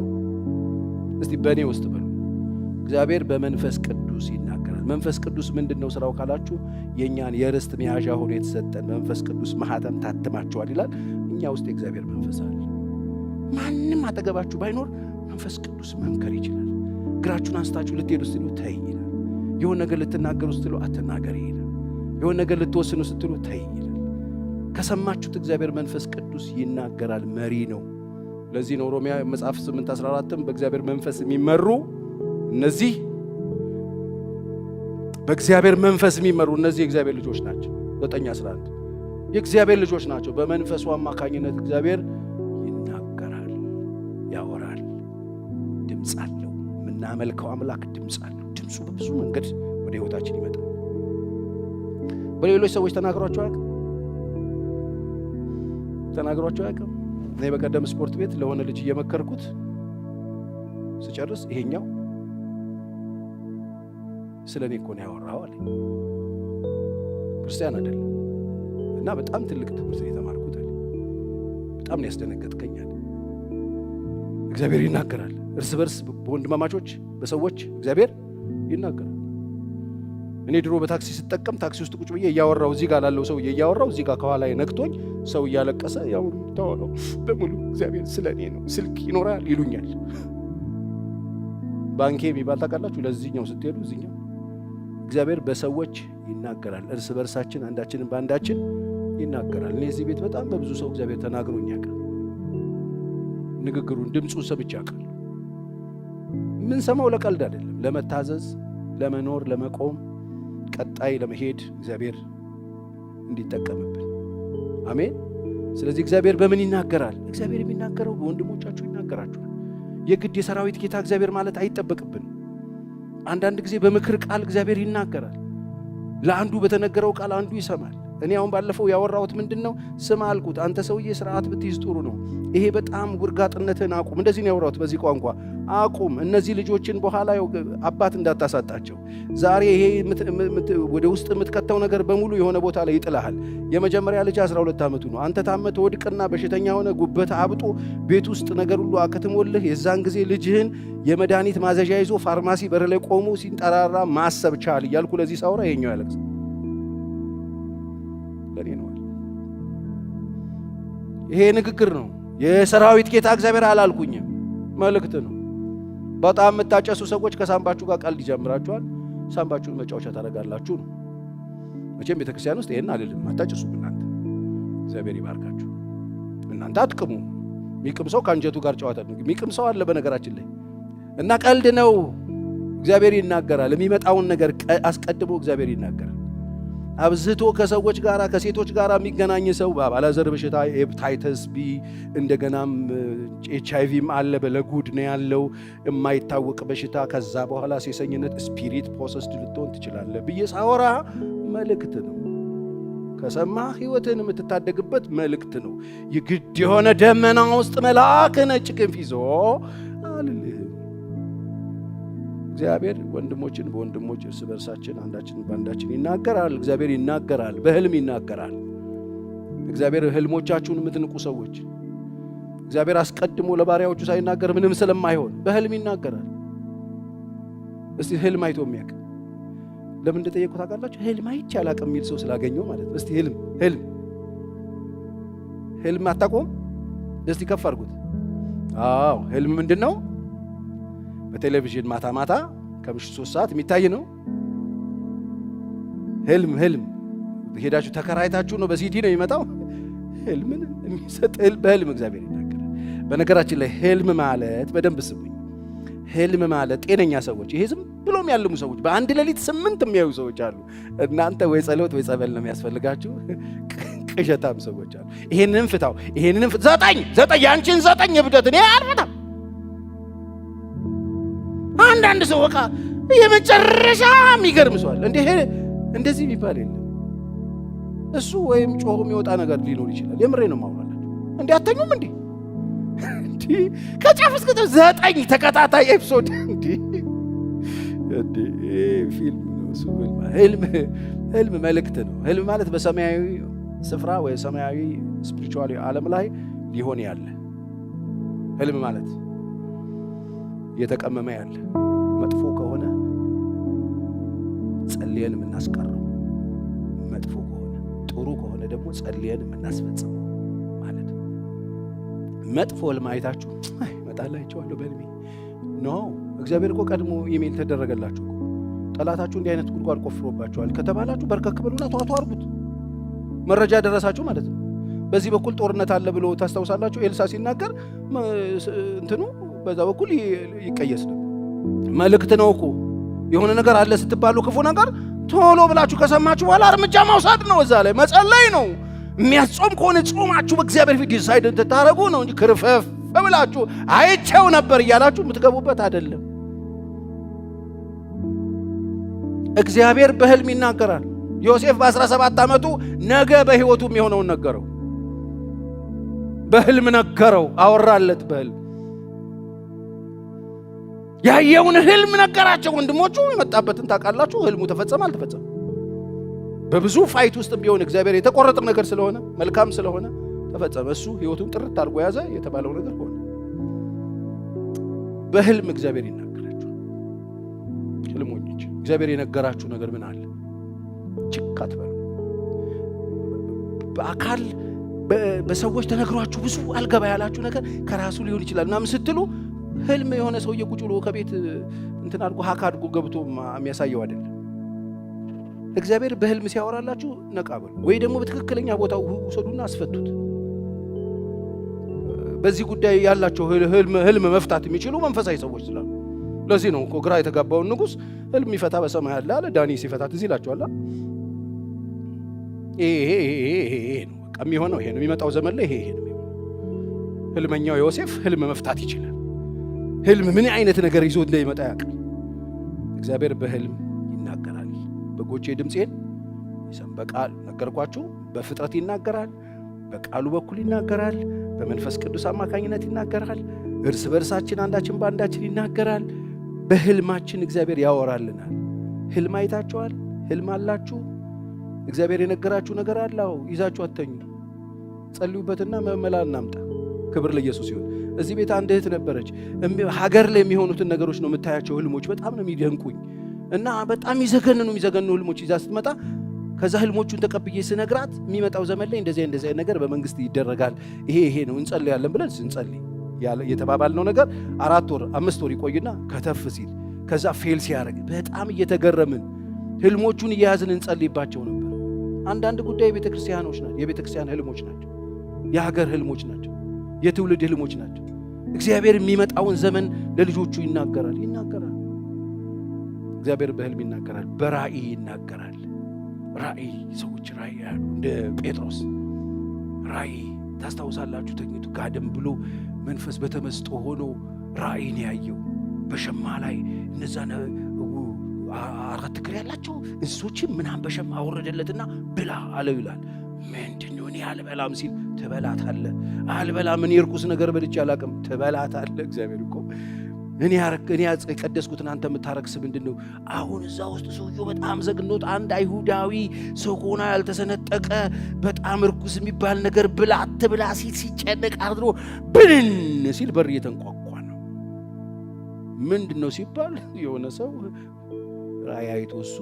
እስቲ በእኔ ውስጥ በሉ። እግዚአብሔር በመንፈስ ቅዱስ ይናገራል። መንፈስ ቅዱስ ምንድን ነው ስራው ካላችሁ፣ የእኛን የርስት መያዣ ሆኖ የተሰጠን መንፈስ ቅዱስ ማኅተም ታትማችኋል ይላል። እኛ ውስጥ የእግዚአብሔር መንፈስ አለ። ማንም አጠገባችሁ ባይኖር መንፈስ ቅዱስ መምከር ይችላል። እግራችሁን አንስታችሁ ልትሄዱ ስትሉ ተይ ይላል። የሆነ ነገር ልትናገሩ ስትሉ አትናገር ይላል። የሆነ ነገር ልትወስኑ ስትሉ ተይ ይላል። ከሰማችሁት እግዚአብሔር መንፈስ ቅዱስ ይናገራል። መሪ ነው። ለዚህ ነው ሮሜ መጽሐፍ 8:14 በእግዚአብሔር መንፈስ የሚመሩ እነዚህ በእግዚአብሔር መንፈስ የሚመሩ እነዚህ የእግዚአብሔር ልጆች ናቸው። 9:11 የእግዚአብሔር ልጆች ናቸው። በመንፈሱ አማካኝነት እግዚአብሔር ይናገራል፣ ያወራል። ድምፅ አለው። የምናመልከው አምላክ ድምፅ አለው። ድምፁ በብዙ መንገድ ወደ ሕይወታችን ይመጣል። በሌሎች ሰዎች ተናግሯቸው አያውቅም። እኔ በቀደም ስፖርት ቤት ለሆነ ልጅ እየመከርኩት ስጨርስ ይሄኛው ስለ እኔ እኮ ነው ያወራው አለ። ክርስቲያን አይደለም እና በጣም ትልቅ ትምህርት የተማርኩት አለ። በጣም ነው ያስደነገጥከኝ አለ። እግዚአብሔር ይናገራል። እርስ በርስ በወንድማማቾች በሰዎች እግዚአብሔር ይናገራል። እኔ ድሮ በታክሲ ስጠቀም ታክሲ ውስጥ ቁጭ ብዬ እያወራው እዚህ ጋር ላለው ሰው እያወራው እዚህ ጋር ከኋላ ነክቶኝ ሰው እያለቀሰ ያው ተወለው በሙሉ እግዚአብሔር ስለኔ ነው ስልክ ይኖራል ይሉኛል። ባንኬ የሚባል ታውቃላችሁ? ለዚህኛው ስትሄዱ እዚህኛው እግዚአብሔር በሰዎች ይናገራል። እርስ በርሳችን አንዳችንን በአንዳችን ይናገራል። እኔ እዚህ ቤት በጣም በብዙ ሰው እግዚአብሔር ተናግሮኝ ያውቃል። ንግግሩን ድምፁን ሰምቼ ያውቃል። ምን ሰማው ለቀልድ አይደለም፣ ለመታዘዝ፣ ለመኖር፣ ለመቆም፣ ቀጣይ ለመሄድ እግዚአብሔር እንዲጠቀምብን። አሜን። ስለዚህ እግዚአብሔር በምን ይናገራል? እግዚአብሔር የሚናገረው በወንድሞቻችሁ ይናገራችኋል። የግድ የሰራዊት ጌታ እግዚአብሔር ማለት አይጠበቅብን። አንዳንድ ጊዜ በምክር ቃል እግዚአብሔር ይናገራል። ለአንዱ በተነገረው ቃል አንዱ ይሰማል። እኔ አሁን ባለፈው ያወራሁት ምንድነው? ስማ አልኩት፣ አንተ ሰውዬ ስርዓት ብትይዝ ጥሩ ነው። ይሄ በጣም ውርጋጥነትን አቁም። እንደዚህ ነው ያወራሁት በዚህ ቋንቋ። አቁም። እነዚህ ልጆችን በኋላ አባት እንዳታሳጣቸው። ዛሬ ይሄ ወደ ውስጥ የምትከተው ነገር በሙሉ የሆነ ቦታ ላይ ይጥልሃል። የመጀመሪያ ልጅ 12 ዓመቱ ነው። አንተ ታመህ ወድቅና በሽተኛ ሆነ ጉበት አብጦ ቤት ውስጥ ነገር ሁሉ አከትሞልህ፣ የዛን ጊዜ ልጅህን የመድኃኒት ማዘዣ ይዞ ፋርማሲ በር ላይ ቆሞ ሲንጠራራ ማሰብ ቻል እያልኩ ለዚህ ሳውራ ይሄኛው ያለቅስ ለኔ ነው። ይሄ ንግግር ነው። የሰራዊት ጌታ እግዚአብሔር አላልኩኝም፣ መልእክት ነው። በጣም የምታጨሱ ሰዎች ከሳምባችሁ ጋር ቀልድ ይጀምራችኋል። ሳምባችሁን መጫወቻ ታደርጋላችሁ ነው። መቼም ቤተክርስቲያን ውስጥ ይሄን አልልም፣ አታጨሱ እናንተ። እግዚአብሔር ይባርካችሁ። እናንተ አትቅሙ። የሚቅም ሰው ከአንጀቱ ጋር ጨዋታ ነው። የሚቅም ሰው አለ በነገራችን ላይ እና ቀልድ ነው። እግዚአብሔር ይናገራል። የሚመጣውን ነገር አስቀድሞ እግዚአብሔር ይናገራል። አብዝቶ ከሰዎች ጋር ከሴቶች ጋር የሚገናኝ ሰው ባላዘር በሽታ ሄፓታይተስ ቢ እንደገናም ኤችአይቪም አለ፣ በለጉድ ነው ያለው የማይታወቅ በሽታ። ከዛ በኋላ ሴሰኝነት ስፒሪት ፖሰስድ ልትሆን ትችላለህ ብዬ ሳወራ መልእክት ነው። ከሰማ ህይወትን የምትታደግበት መልእክት ነው። የግድ የሆነ ደመና ውስጥ መልአክ ነጭ ክንፍ ይዞ አልልህ። እግዚአብሔር ወንድሞችን በወንድሞች እርስ በርሳችን አንዳችንን በአንዳችን ይናገራል። እግዚአብሔር ይናገራል፣ በህልም ይናገራል። እግዚአብሔር ህልሞቻችሁን የምትንቁ ሰዎች እግዚአብሔር አስቀድሞ ለባሪያዎቹ ሳይናገር ምንም ስለማይሆን በህልም ይናገራል። እስቲ ህልም አይቶ የሚያውቅ ለምን እንደጠየቁ ታውቃላችሁ? ህልም አይቼ አላውቅም የሚል ሰው ስላገኘው ማለት ነው። እስቲ ህልም አታውቁም? እስቲ ከፍ አድርጉት። አዎ ህልም ምንድነው? በቴሌቪዥን ማታ ማታ ከምሽቱ 3 ሰዓት የሚታይ ነው። ህልም ሄዳችሁ ተከራይታችሁ ነው፣ በሲዲ ነው የሚመጣው። ህልምን የሚሰጥ በህልም እግዚአብሔር ይናገራል። በነገራችን ላይ ህልም ማለት በደንብ ስሙኝ፣ ህልም ማለት ጤነኛ ሰዎች፣ ይሄ ዝም ብሎም ያልሙ ሰዎች፣ በአንድ ሌሊት 8 የሚያዩ ሰዎች አሉ። እናንተ ወይ ጸሎት ወይ ጸበል ነው የሚያስፈልጋችሁ። ቅዠታም ሰዎች አሉ። ይሄንን ፍታው፣ ይሄንን ዘጠኝ ያንቺን 9 እብደት እኔ አልፈታም። አንዳንድ ሰው በቃ የመጨረሻ የሚገርም ሰው አለ። እንደዚህ የሚባል የለም። እሱ ወይም ጮሆ የሚወጣ ነገር ሊኖር ይችላል። የምሬ ነው ማውራላችሁ። እንዴ አተኙም እንዴ? ከጫፍ እስከ 9 ተከታታይ ኤፒሶድ እንዴ ፊልም ነው። ህልም መልእክት ነው። ህልም ማለት በሰማያዊ ስፍራ ወይ ሰማያዊ ስፒሪቹዋል ዓለም ላይ ሊሆን ያለ ህልም ማለት እየተቀመመ ያለ መጥፎ ከሆነ ጸልየን የምናስቀረው፣ መጥፎ ከሆነ ጥሩ ከሆነ ደግሞ ጸልየን የምናስፈጽመው ማለት ነው። መጥፎ ህልም አይታችሁ እመጣላችኋለሁ በህልሜ ኖ፣ እግዚአብሔር እኮ ቀድሞ ኢሜል ተደረገላችሁ። ጠላታችሁ እንዲህ አይነት ጉድጓድ ቆፍሮባችኋል ከተባላችሁ በርከክ ብሉና ተዋቱ አርጉት። መረጃ ደረሳችሁ ማለት ነው። በዚህ በኩል ጦርነት አለ ብሎ ታስታውሳላችሁ። ኤልሳ ሲናገር እንትኑ በዛ በኩል ይቀየስ ነው። መልእክት ነው እኮ የሆነ ነገር አለ ስትባሉ ክፉ ነገር ቶሎ ብላችሁ ከሰማችሁ በኋላ እርምጃ መውሰድ ነው። እዛ ላይ መጸለይ ነው። የሚያጾም ከሆነ ጾማችሁ በእግዚአብሔር ፊት ዲሳይድ እንድታረጉ ነው እንጂ ክርፈፍ ብላችሁ አይቼው ነበር እያላችሁ የምትገቡበት አይደለም። እግዚአብሔር በህልም ይናገራል። ዮሴፍ በ17 ዓመቱ ነገ በህይወቱ የሚሆነውን ነገረው። በህልም ነገረው፣ አወራለት በህልም ያየውን ህልም ነገራቸው። ወንድሞቹ የመጣበትን ታውቃላችሁ። ህልሙ ተፈጸመ አልተፈጸመ? በብዙ ፋይት ውስጥ ቢሆን እግዚአብሔር የተቆረጠ ነገር ስለሆነ መልካም ስለሆነ ተፈጸመ። እሱ ህይወቱን ጥርት አድርጎ ያዘ። የተባለው ነገር ሆነ። በህልም እግዚአብሔር ይናገራቸው። ህልሞኞች እግዚአብሔር የነገራችሁ ነገር ምን አለ? ችክ አትበሉ። በአካል በሰዎች ተነግሯችሁ ብዙ አልገባ ያላችሁ ነገር ከራሱ ሊሆን ይችላል እና ምን ስትሉ ህልም የሆነ ሰውዬ ቁጭ ብሎ ከቤት እንትን አድርጎ ሀካ አድርጎ ገብቶ የሚያሳየው አይደለም። እግዚአብሔር በህልም ሲያወራላችሁ ነቃ በሉ፣ ወይ ደግሞ በትክክለኛ ቦታው ውሰዱና አስፈቱት። በዚህ ጉዳይ ያላቸው ህልም መፍታት የሚችሉ መንፈሳዊ ሰዎች ስላሉ ለዚህ ነው እኮ ግራ የተጋባውን ንጉስ ህልም ይፈታ በሰማይ አለ አለ። ዳኒ ሲፈታ ትዝ ይላችኋል። ይሄ ነው በቃ የሚሆነው፣ ይሄ ነው የሚመጣው ዘመን ላይ ይሄ ነው የሚሆነው። ህልመኛው ዮሴፍ ህልም መፍታት ይችላል። ህልም ምን አይነት ነገር ይዞ እንደሚመጣ ያውቃል። እግዚአብሔር በህልም ይናገራል። በጎቼ ድምፄን ይሰማሉ። በቃል ነገርኳችሁ። በፍጥረት ይናገራል፣ በቃሉ በኩል ይናገራል፣ በመንፈስ ቅዱስ አማካኝነት ይናገራል። እርስ በርሳችን አንዳችን በአንዳችን ይናገራል። በህልማችን እግዚአብሔር ያወራልናል። ህልም አይታችኋል? ህልም አላችሁ? እግዚአብሔር የነገራችሁ ነገር አለው። ይዛችሁ አተኙ፣ ጸልዩበትና መመላ እናምጣ። ክብር ለኢየሱስ ይሁን። እዚህ ቤት አንድ እህት ነበረች። ሀገር ላይ የሚሆኑትን ነገሮች ነው የምታያቸው ህልሞች። በጣም ነው የሚደንቁኝ እና በጣም ይዘገንኑ ህልሞች ይዛ ስትመጣ ከዛ ህልሞቹን ተቀብዬ ስነግራት የሚመጣው ዘመን ላይ እንደዚህ ነገር በመንግስት ይደረጋል፣ ይሄ ነው እንጸልያለን ብለን ስንጸልይ የተባባልነው ነገር 4 ወር 5 ወር ይቆይና ከተፍ ሲል ከዛ ፌል ሲያደርግ በጣም እየተገረምን ህልሞቹን እየያዝን እንጸልይባቸው ነበር። አንዳንድ ጉዳይ የቤተክርስቲያኖች ናቸው፣ የቤተክርስቲያን ህልሞች ናቸው፣ የሀገር ህልሞች ናቸው፣ የትውልድ ህልሞች ናቸው። እግዚአብሔር የሚመጣውን ዘመን ለልጆቹ ይናገራል። እግዚአብሔር በህልም ይናገራል፣ በራእይ ይናገራል። ራእይ ሰዎች ራእይ ያሉ እንደ ጴጥሮስ ራእይ ታስታውሳላችሁ። ተኝቶ ጋደም ብሎ መንፈስ በተመስጦ ሆኖ ራእይን ያየው በሸማ ላይ እነዛ 4 እግር ያላቸው እንስሶችን ምናምን በሸማ አወረደለትና ብላ አለው ይላል። ምንድነው? እኔ አልበላም ሲል ትበላታለህ። አልበላም፣ እኔ እርኩስ ነገር በልቼ አላውቅም። ትበላታለህ። እግዚአብሔር እኮ እኔ የቀደስኩትን አንተ የምታረክስ ምንድነው? አሁን እዛ ውስጥ ሰውየው በጣም ዘግኖት አንድ አይሁዳዊ ሰው ሆኖ ያልተሰነጠቀ በጣም እርኩስ የሚባል ነገር ብላ አትብላ ሲል ሲጨነቅ አድሮ ብንን ሲል በር እየተንኳኳ ነው። ምንድነው ሲባል የሆነ ሰው ራእይ አይቶ እሱ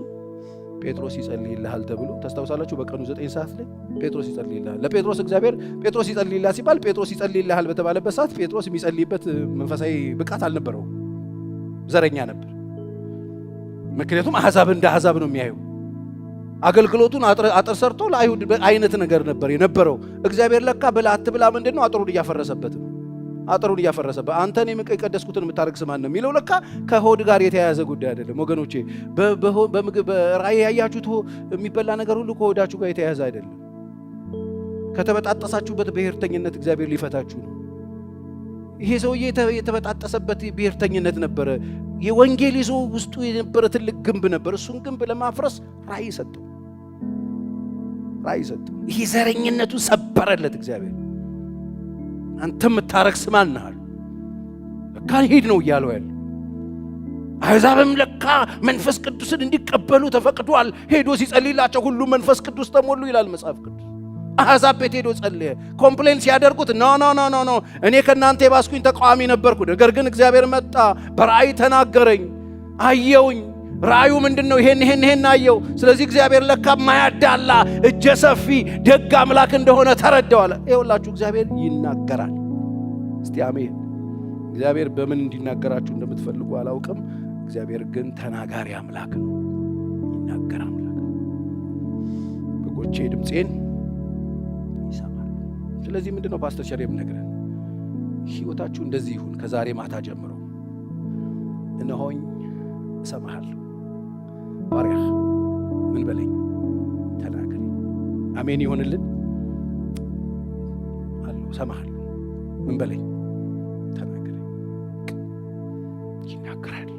ጴጥሮስ ይጸልይልሃል ተብሎ ታስታውሳላችሁ። በቀኑ 9 ሰዓት ላይ ጴጥሮስ ይጸልይልሃል። ለጴጥሮስ እግዚአብሔር ጴጥሮስ ይጸልይልሃል ሲባል ጴጥሮስ ይጸልይልሃል በተባለበት ሰዓት ጴጥሮስ የሚጸልይበት መንፈሳዊ ብቃት አልነበረው፣ ዘረኛ ነበር። ምክንያቱም አሕዛብ እንደ አሕዛብ ነው የሚያዩ። አገልግሎቱን አጥር ሰርቶ ለአይሁድ አይነት ነገር ነበር የነበረው። እግዚአብሔር ለካ ብላ አትብላ ምንድነው? አጥሩን እያፈረሰበት ነው። አጥሩን እያፈረሰበት አንተን የቀደስኩትን የምታረክስ ማን ነው የሚለው ለካ ከሆድ ጋር የተያያዘ ጉዳይ አይደለም ወገኖቼ። በምግብ በራእይ ያያችሁት የሚበላ ነገር ሁሉ ከሆዳችሁ ጋር የተያያዘ አይደለም። ከተበጣጠሳችሁበት ብሔርተኝነት እግዚአብሔር ሊፈታችሁ ነው። ይሄ ሰውዬ የተበጣጠሰበት ብሔርተኝነት ነበረ። የወንጌል ይዞ ውስጡ የነበረ ትልቅ ግንብ ነበር። እሱን ግንብ ለማፍረስ ራእይ ሰጠው። ይሄ ዘረኝነቱ ሰበረለት እግዚአብሔር። አንተ የምታረክስ ማን ነህ? ለካ ሂድ ነው እያለው ያለው። አሕዛብም ለካ መንፈስ ቅዱስን እንዲቀበሉ ተፈቅዷል። ሄዶ ሲጸልይላቸው ሁሉ መንፈስ ቅዱስ ተሞሉ ይላል መጽሐፍ ቅዱስ። አሕዛብ ቤት ሄዶ ጸለየ። ኮምፕሌን ሲያደርጉት ኖ እኔ ከእናንተ የባስኩኝ ተቃዋሚ ነበርኩ፣ ነገር ግን እግዚአብሔር መጣ፣ በራእይ ተናገረኝ፣ አየውኝ። ራእዩ ምንድነው? ይሄን አየው። ስለዚህ እግዚአብሔር ለካ ማያዳላ እጀ ሰፊ ደግ አምላክ እንደሆነ ተረዳዋል። ይኸውላችሁ እግዚአብሔር ይናገራል። እስቲ አሜን። እግዚአብሔር በምን እንዲናገራችሁ እንደምትፈልጉ አላውቅም። እግዚአብሔር ግን ተናጋሪ አምላክ ነው፣ ይናገር አምላክ ነው። በጎቼ ድምፄን ይሰማሉ። ስለዚህ ምንድነው ፓስተር ሸሬም ነግረን ሕይወታችሁ እንደዚህ ይሁን። ከዛሬ ማታ ጀምሮ እነሆኝ እሰማሃለሁ፣ ባሪያህ ምን በለኝ፣ ተናገረኝ። አሜን ይሆንልን አለው። እሰማሃለሁ፣ ምን በለኝ፣ ተናገረኝ። ይናገራል።